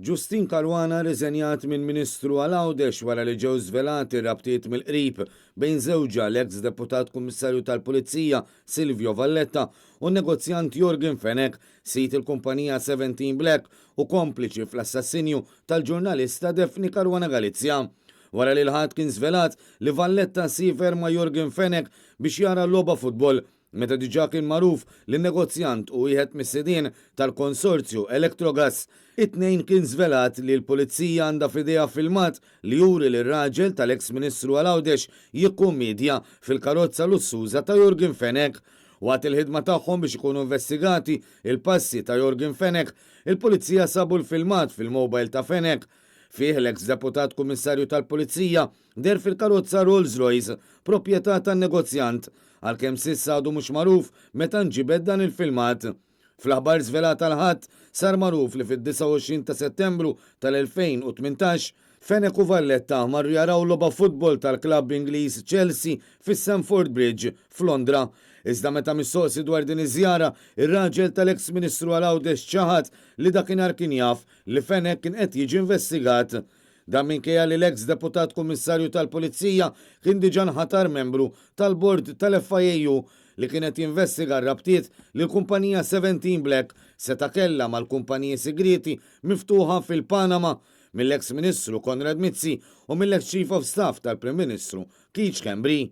Justin Caruana riżenjat minn Ministru għal-Għawdex wara li ġew żvelati rabtiet mill-qrib bejn żewġa l-eks deputat kummissarju tal-Pulizija Silvio Valletta u negozjant Jorgen Fenek sit il-kumpanija 17 Black u kompliċi fl-assassinju tal-ġurnalista Defni Caruana Galizja. Wara li l-ħadd kien żvelat li Valletta sifer ma' Jorgen Fenek biex jara logħba futbol meta diġà kien magħruf li negozjant u wieħed mis-sidien tal-konsorzju Electrogas. It-tnejn kien żvelat li l-Pulizija għandha f'idejha filmat li juri li r-raġel tal-eks Ministru għal-Għawdex jikkummedja fil-karozza lussuża ta' Jorgen Fenek. Waqt il-ħidma tagħhom biex ikunu investigati il-passi ta' Jorgen Fenek, il-Pulizija sabu l-filmat fil-mobile ta' Fenek. Fih l-eks deputat kummissarju tal-Pulizija der fil-karozza Rolls-Royce, proprjetà tan-negozjant, għalkemm s'issa għadu mhux magħruf meta nġibed dan il-filmat. Fl-aħbar żvelata l-ħadd sar magħruf li fid-29 ta' Settembru tal-2018 Fenek u Valletta marru jaraw logħba futbol tal-klabb Ingliż Chelsea fis-Stamford Bridge f'Londra. Iżda meta mistoqsi dwar din iż-żjara, ir-raġel tal-eks Ministru għal-Għawdex ċaħad li dakinhar kien jaf li Fenek kien qed jiġi investigat. Dan minkejja li l-eks deputat kummissarju tal-Pulizija kien diġà nħatar membru tal-bord tal-FIAU li kienet jinvestiga r-rabtiet li l-kumpanija 17 Black seta kellha mal-kumpaniji segreti miftuħa fil-Panama mill-eks Ministru Konrad Mizzi u mill-eks Chief of Staff tal-Prim Ministru Keith Schembri.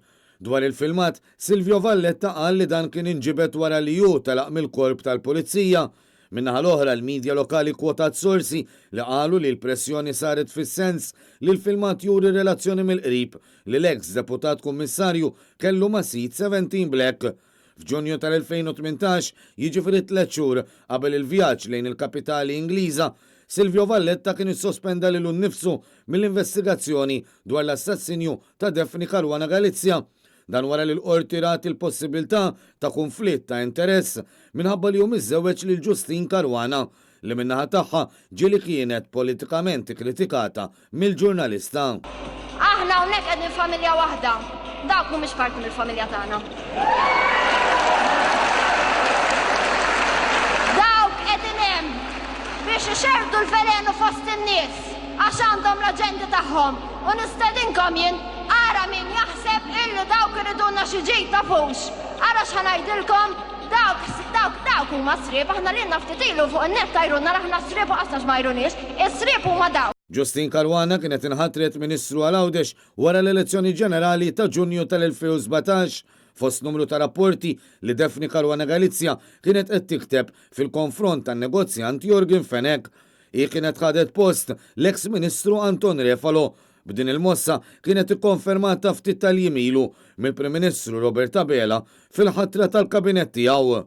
Dwar il-filmat, Silvio Valletta qal li dan kien inġibet wara li ju telaq mill-korp tal-Pulizija. Minnaħa l-oħra l-medja lokali kwotat sorsi li qalu li l-pressjoni saret fis-sens li l-filmat juri relazzjoni mill-qrib li l-eks deputat kummissarju kellu ma' sit 17 Black. F'Ġunju tal-2018, jiġifieri 3 xhur qabel il-vjaġġ lejn il-kapitali Ingliża, Silvio Valletta kien issospenda lilu nnifsu mill-investigazzjoni dwar l-assassinju ta' Defni Caruana Galizja. Dan wara li l-qorti rat il-possibilità ta' konflitt ta' interess minħabba li hu miżżewweġ lil Justin Caruana li minnaħa tagħha ġieli kienet politikament kritikata mill-ġurnalista. Aħna hawnhekk qegħdin familja waħda, dawk mhumiex parti mill-familja tagħna. Dawk qegħdin hemm biex ixerdu l-velenu fost in-nies għax għandhom l-aġendi tagħhom u nistedinkom jien ara min jaħseb illi dawk iriduna xi ġid tafux. Ara x'ħanajdilkom dawk huma sriep, aħna li ftit ilu fuq in-net tajruna aħna sriep u qasax ma jrunix, is-sriep huma dawk. Justin Caruana kienet inħatret Ministru għal-Għawdex wara l-elezzjoni ġenerali ta' Ġunju tal-2017 fost numru ta' rapporti li Defni Caruana Galizja kienet qed tikteb fil-konfront tan-negozjant Jorgen Fenek. Hi kienet ħadet post l-eks Ministru Anton Refalo. B'din il-mossa kienet ikkonfermata ftit tal-jiem ilu mill-Prim Ministru Robert Abela fil-ħatra tal-kabinett tiegħu.